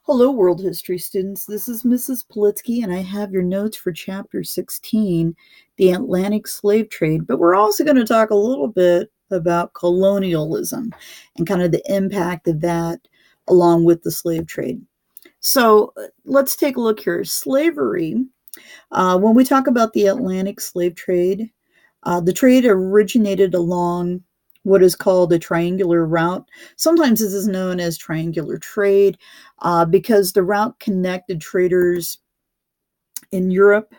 Hello, world history students. This is Mrs. Politsky, and I have your notes for Chapter 16, the Atlantic Slave Trade. But we're also going to talk a little bit about colonialism and kind of the impact of that along with the slave trade. So let's take a look here. Slavery, when we talk about the Atlantic slave trade, the trade originated along what is called a triangular route. Sometimes this is known as triangular trade because the route connected traders in Europe,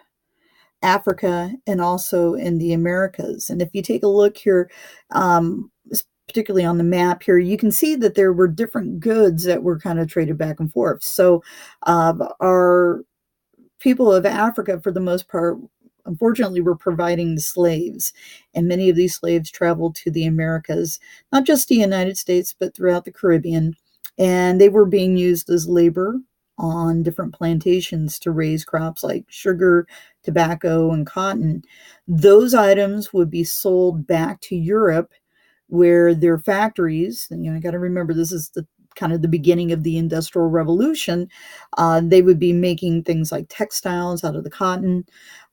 Africa, and also in the Americas. And if you take a look here, particularly on the map here, you can see that there were different goods that were kind of traded back and forth. So our people of Africa, for the most part, unfortunately, were providing the slaves. And many of these slaves traveled to the Americas, not just the United States, but throughout the Caribbean. And they were being used as labor on different plantations to raise crops like sugar, tobacco, and cotton. Those items would be sold back to Europe where their factories, I got to remember this is the kind of the beginning of the Industrial Revolution. They would be making things like textiles out of the cotton,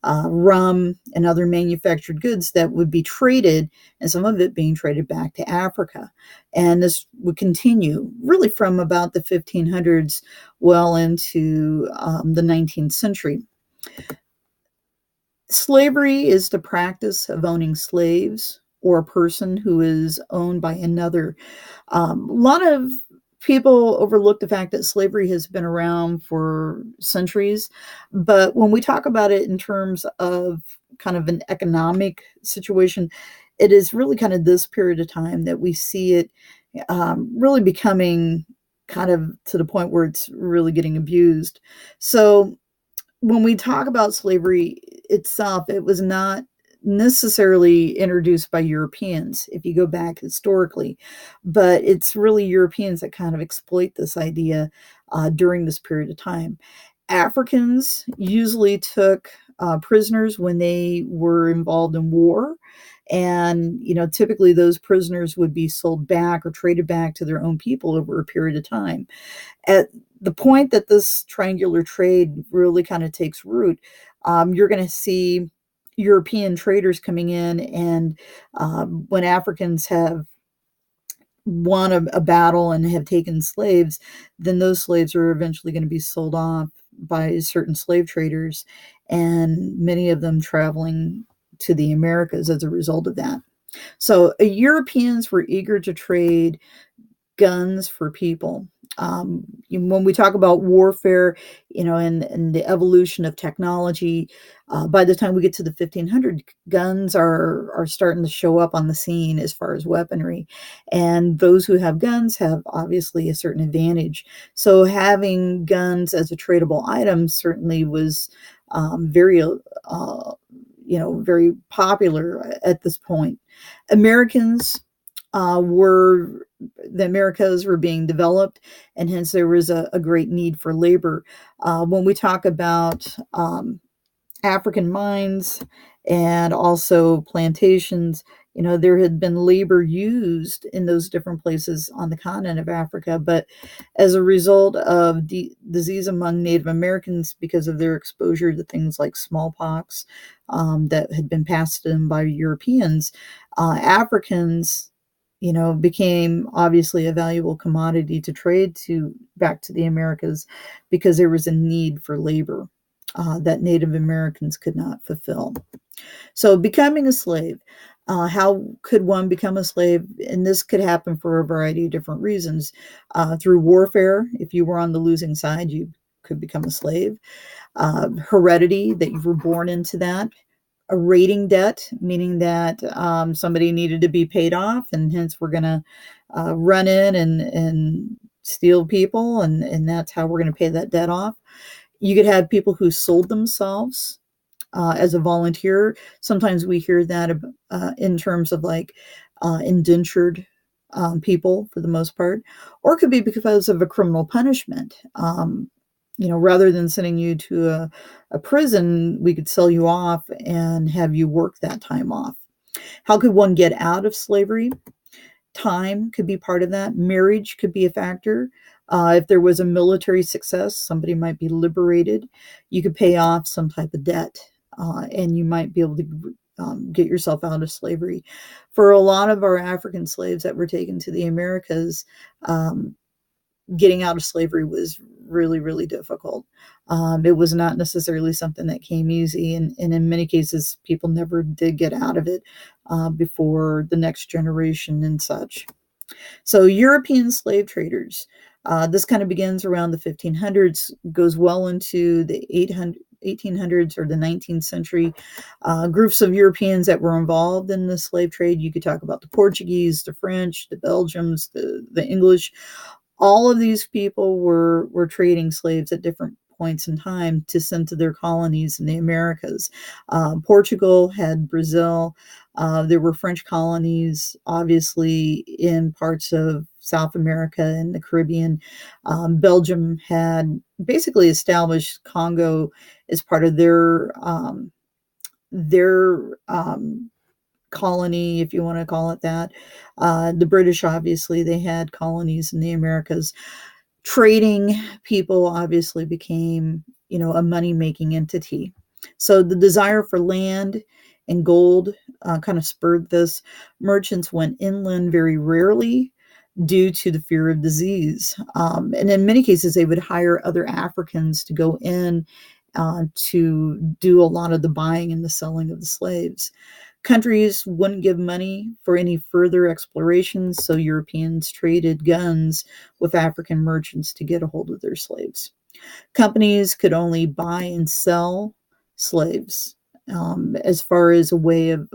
rum, and other manufactured goods that would be traded, and some of it being traded back to Africa. And this would continue really from about the 1500s well into the 19th century. Slavery is the practice of owning slaves or a person who is owned by another. A lot of people overlook the fact that slavery has been around for centuries, but when we talk about it in terms of kind of an economic situation, it is really kind of this period of time that we see it really becoming kind of to the point where it's really getting abused. So when we talk about slavery itself, it was not necessarily introduced by Europeans, if you go back historically, but it's really Europeans that kind of exploit this idea during this period of time. Africans usually took prisoners when they were involved in war. And, typically those prisoners would be sold back or traded back to their own people over a period of time. At the point that this triangular trade really kind of takes root, you're going to see European traders coming in, and when Africans have won a battle and have taken slaves, then those slaves are eventually going to be sold off by certain slave traders, and many of them traveling to the Americas as a result of that. So Europeans were eager to trade guns for people. When we talk about warfare, and the evolution of technology, by the time we get to the 1500s, guns are starting to show up on the scene as far as weaponry, and those who have guns have obviously a certain advantage. So having guns as a tradable item certainly was very popular at this point. Americans were the Americas were being developed, and hence there was a great need for labor. When we talk about African mines and also plantations, there had been labor used in those different places on the continent of Africa, but as a result of disease among Native Americans because of their exposure to things like smallpox that had been passed to them by Europeans, Africans became obviously a valuable commodity to trade to back to the Americas because there was a need for labor that Native Americans could not fulfill. So becoming a slave, how could one become a slave? And this could happen for a variety of different reasons. Through warfare, if you were on the losing side, you could become a slave. Heredity, that you were born into that. A raiding debt, meaning that somebody needed to be paid off, and hence we're going to run in and steal people, and that's how we're going to pay that debt off. You could have people who sold themselves as a volunteer. Sometimes we hear that in terms of like indentured people for the most part, or it could be because of a criminal punishment. Rather than sending you to a prison, we could sell you off and have you work that time off. How could one get out of slavery? Time could be part of that. Marriage could be a factor. If there was a military success, somebody might be liberated. You could pay off some type of debt, and you might be able to get yourself out of slavery. For a lot of our African slaves that were taken to the Americas, um, getting out of slavery was really, really difficult. It was not necessarily something that came easy, and in many cases, people never did get out of it before the next generation and such. So, European slave traders. This kind of begins around the 1500s, goes well into the 1800s or the 19th century. Groups of Europeans that were involved in the slave trade. You could talk about the Portuguese, the French, the Belgians, the English. All of these people were trading slaves at different points in time to send to their colonies in the Americas. Portugal had Brazil. There were French colonies, obviously, in parts of South America and the Caribbean. Belgium had basically established Congo as part of their colony, if you want to call it that. The British, obviously, they had colonies in the Americas. Trading people obviously became, a money making entity. So the desire for land and gold kind of spurred this. Merchants went inland very rarely due to the fear of disease. And in many cases, they would hire other Africans to go in to do a lot of the buying and the selling of the slaves. Countries wouldn't give money for any further explorations, so Europeans traded guns with African merchants to get a hold of their slaves. Companies could only buy and sell slaves as far as a way of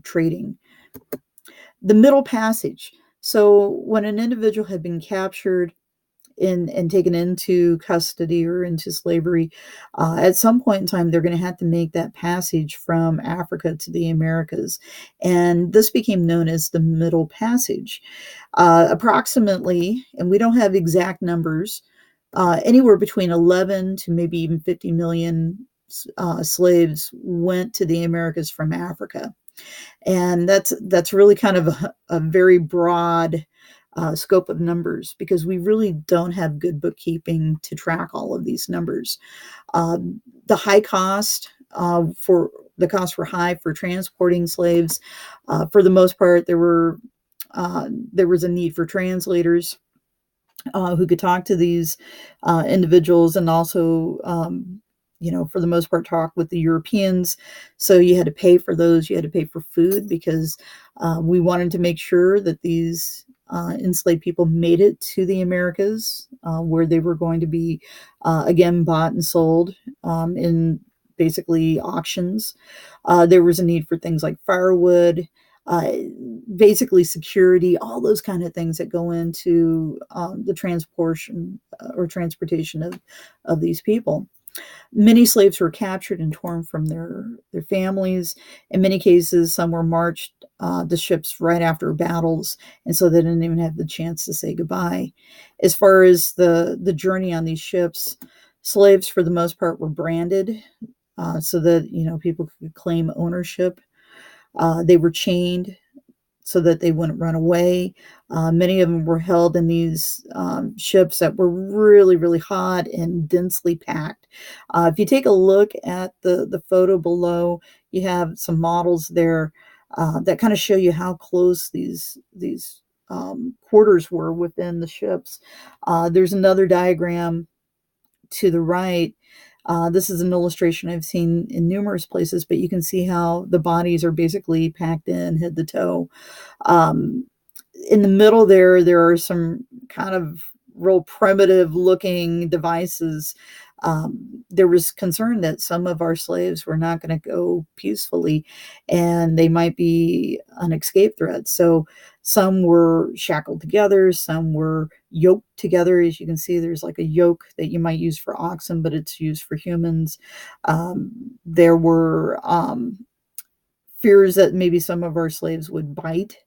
trading. The Middle Passage. So, when an individual had been captured and taken into custody or into slavery, at some point in time, they're going to have to make that passage from Africa to the Americas. And this became known as the Middle Passage. Approximately, and we don't have exact numbers, anywhere between 11 to maybe even 50 million slaves went to the Americas from Africa. And that's really kind of a very broad scope of numbers, because we really don't have good bookkeeping to track all of these numbers. The high cost for the costs were high for transporting slaves. For the most part, there was a need for translators who could talk to these individuals, and also for the most part, talk with the Europeans. So you had to pay for those. You had to pay for food, because we wanted to make sure that these enslaved people made it to the Americas, where they were going to be, again, bought and sold in basically auctions. There was a need for things like firewood, uh, basically security, all those kind of things that go into the transportation of these people. Many slaves were captured and torn from their families. In many cases, some were marched to ships right after battles, and so they didn't even have the chance to say goodbye. As far as the journey on these ships, slaves for the most part were branded so that people could claim ownership. They were chained so that they wouldn't run away. Many of them were held in these ships that were really, really hot and densely packed. If you take a look at the photo below, you have some models there that kind of show you how close these quarters were within the ships. There's another diagram to the right. This is an illustration I've seen in numerous places, but you can see how the bodies are basically packed in head to toe. Um, in the middle there are some kind of real primitive looking devices. There was concern that some of our slaves were not going to go peacefully, and they might be an escape threat. So some were shackled together, some were yoked together. As you can see, there's like a yoke that you might use for oxen, but it's used for humans. There were fears that maybe some of our slaves would bite,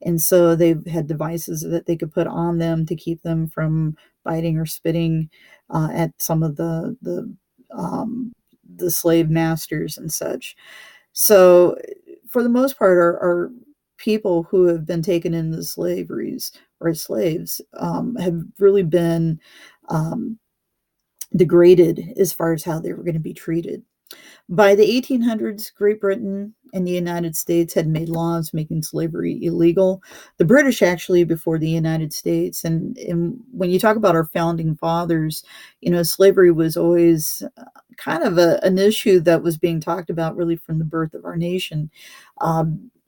and so they had devices that they could put on them to keep them from biting or spitting at some of the slave masters and such. So, for the most part, our people who have been taken into slaveries or as slaves, have really been um, degraded as far as how they were going to be treated. By the 1800s, Great Britain and the United States had made laws making slavery illegal. The British actually before the United States. And when you talk about our founding fathers, slavery was always kind of an issue that was being talked about really from the birth of our nation.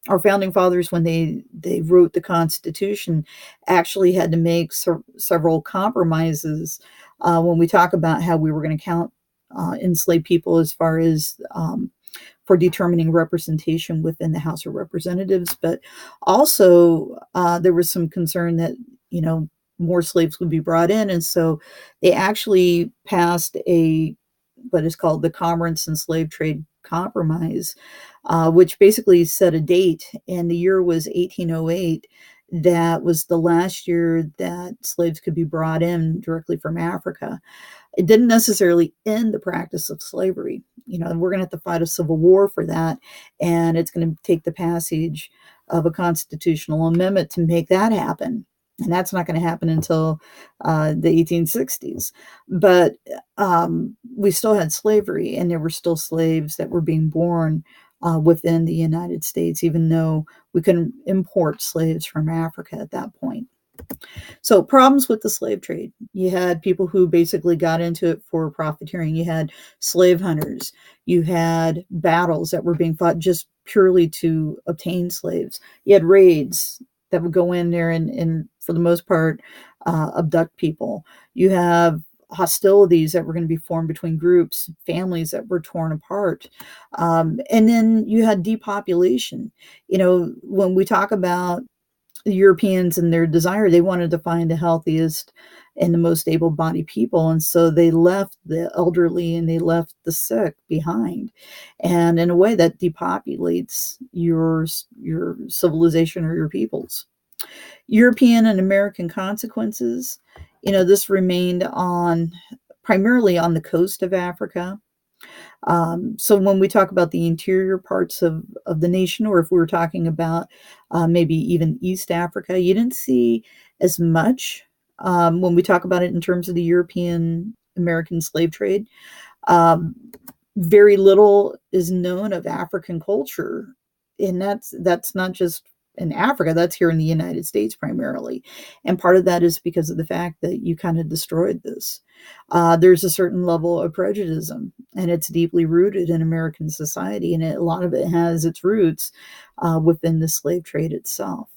Our founding fathers, when they wrote the Constitution, actually had to make several compromises when we talk about how we were going to count enslaved people as far as for determining representation within the House of Representatives. But also, there was some concern that, more slaves would be brought in. And so they actually passed what is called the Commerce and Slave Trade Compromise, which basically set a date, and the year was 1808. That was the last year that slaves could be brought in directly from Africa. It didn't necessarily end the practice of slavery. We're going to have to fight a civil war for that, and it's going to take the passage of a constitutional amendment to make that happen. And that's not going to happen until the 1860s. But we still had slavery, and there were still slaves that were being born within the United States, even though we couldn't import slaves from Africa at that point. So problems with the slave trade. You had people who basically got into it for profiteering. You had slave hunters. You had battles that were being fought just purely to obtain slaves. You had raids that would go in there and for the most part, abduct people. You have hostilities that were going to be formed between groups, families that were torn apart. And then you had depopulation. When we talk about the Europeans and their desire, they wanted to find the healthiest and the most able-bodied people. And so they left the elderly and they left the sick behind. And in a way that depopulates your civilization or your peoples. European and American consequences. This remained primarily on the coast of Africa. So when we talk about the interior parts of the nation, or if we were talking about maybe even East Africa, you didn't see as much when we talk about it in terms of the European American slave trade. Very little is known of African culture, and that's not just in Africa, that's here in the United States primarily. And part of that is because of the fact that you kind of destroyed this. There's a certain level of prejudice, and it's deeply rooted in American society, and a lot of it has its roots within the slave trade itself.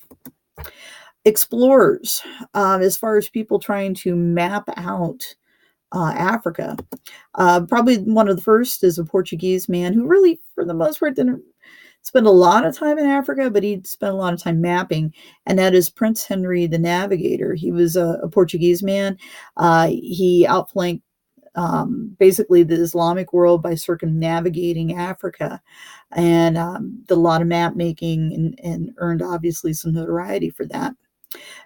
Explorers, as far as people trying to map out Africa, probably one of the first is a Portuguese man who really, for the most part, didn't spend a lot of time in Africa, but he spent a lot of time mapping, and that is Prince Henry the Navigator. He was a Portuguese man. He outflanked basically the Islamic world by circumnavigating Africa, and did a lot of map making and earned obviously some notoriety for that.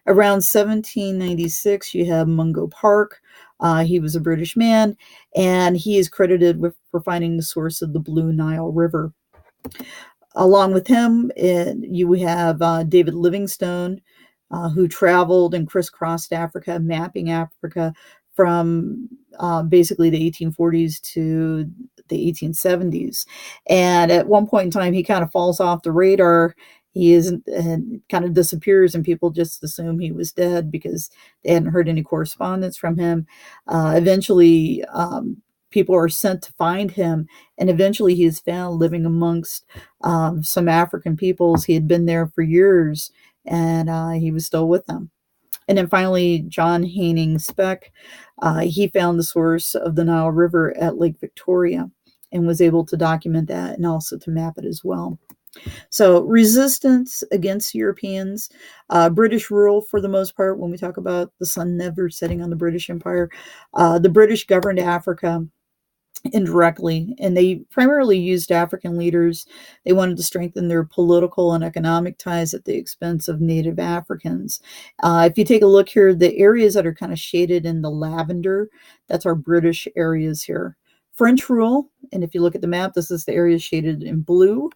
Around 1796, you have Mungo Park. He was a British man, and he is credited for finding the source of the Blue Nile River. Along with him, you have David Livingstone, who traveled and crisscrossed Africa, mapping Africa from basically the 1840s to the 1870s. And at one point in time, he kind of falls off the radar. He isn't, and kind of disappears, and people just assume he was dead because they hadn't heard any correspondence from him. Eventually, people are sent to find him, and eventually he is found living amongst some African peoples. He had been there for years, and he was still with them. And then finally, John Haining Speke, he found the source of the Nile River at Lake Victoria and was able to document that and also to map it as well. So resistance against Europeans, British rule for the most part. When we talk about the sun never setting on the British Empire, the British governed Africa indirectly, and they primarily used African leaders. They wanted to strengthen their political and economic ties at the expense of native Africans. If you take a look here, the areas that are kind of shaded in the lavender, that's our British areas here. French rule, and if you look at the map, this is the area shaded in blue.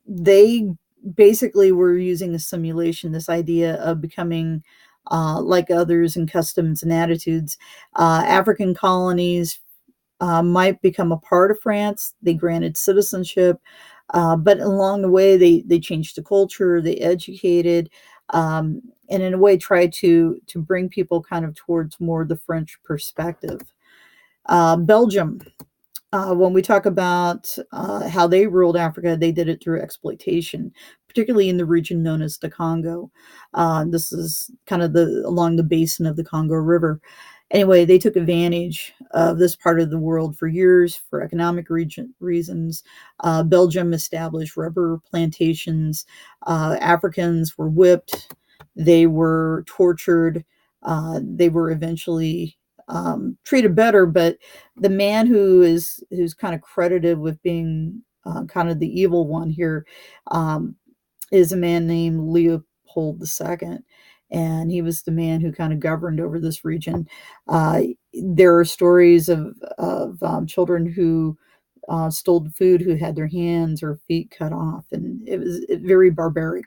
They basically we're using a simulation, this idea of becoming like others in customs and attitudes. African colonies might become a part of France. They granted citizenship, but along the way, they changed the culture, they educated, and in a way tried to bring people kind of towards more the French perspective. Belgium, when we talk about how they ruled Africa, they did it through exploitation, particularly in the region known as the Congo. This is kind of the along the basin of the Congo River. Anyway, they took advantage of this part of the world for years for economic reasons. Belgium established rubber plantations. Africans were whipped. They were tortured. They were eventually treated better, but the man who's kind of credited with being kind of the evil one here um, is a man named Leopold II, and he was the man who kind of governed over this region. There are stories of children who stole food, who had their hands or feet cut off, and it was very barbaric.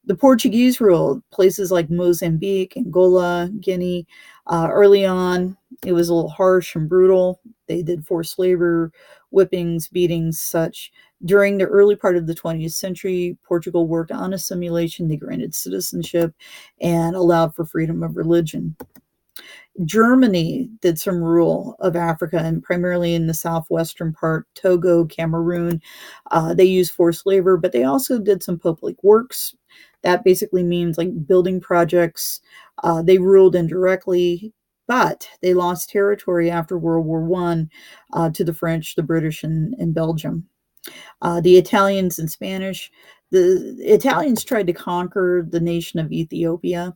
The Portuguese ruled places like Mozambique, Angola, Guinea. Early on, it was a little harsh and brutal. They did forced labor, whippings, beatings, such. During the early part of the 20th century, Portugal worked on a simulation. They granted citizenship and allowed for freedom of religion. Germany did some rule of Africa, and primarily in the southwestern part, Togo, Cameroon. They used forced labor, but they also did some public works. That basically means like building projects. They ruled indirectly, but they lost territory after World War One to the French, the British, and Belgium. The Italians and Spanish. The Italians tried to conquer the nation of Ethiopia,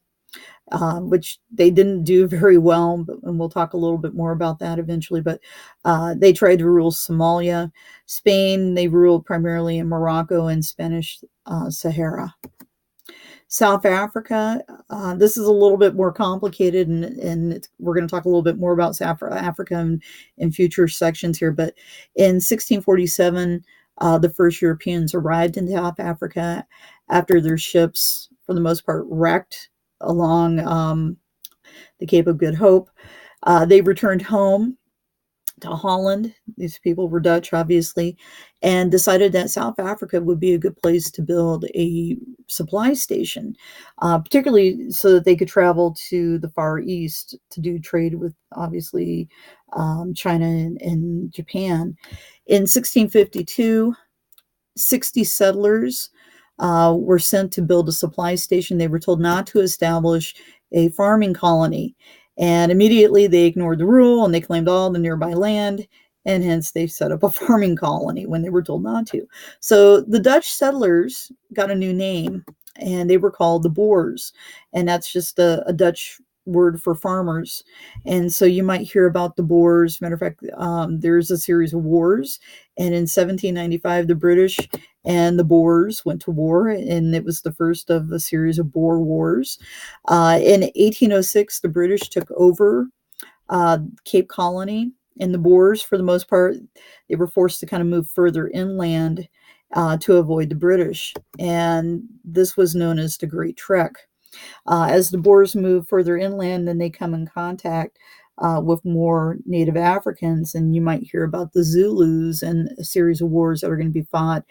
which they didn't do very well, and we'll talk a little bit more about that eventually. But they tried to rule Somalia. Spain, they ruled primarily in Morocco and Spanish Sahara. South Africa, this is a little bit more complicated, and we're going to talk a little bit more about South Africa in future sections here. But in 1647, the first Europeans arrived in South Africa after their ships, for the most part, wrecked along the Cape of Good Hope. They returned home to Holland. These people were Dutch, obviously, and decided that South Africa would be a good place to build a supply station, particularly so that they could travel to the Far East to do trade with, obviously, China and Japan. In 1652, 60 settlers were sent to build a supply station. They were told not to establish a farming colony. And immediately they ignored the rule and they claimed all the nearby land. And hence they set up a farming colony when they were told not to. So the Dutch settlers got a new name and they were called the Boers. And that's just a Dutch word for farmers. And so you might hear about the Boers. Matter of fact, there's a series of wars. And in 1795, the British and the Boers went to war, and it was the first of a series of Boer Wars. In 1806, the British took over Cape Colony, and the Boers, for the most part, they were forced to kind of move further inland to avoid the British. And this was known as the Great Trek. As the Boers move further inland, then they come in contact with more Native Africans, and you might hear about the Zulus and a series of wars that are going to be fought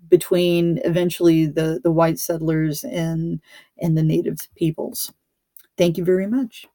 between eventually the white settlers and the Native peoples. Thank you very much.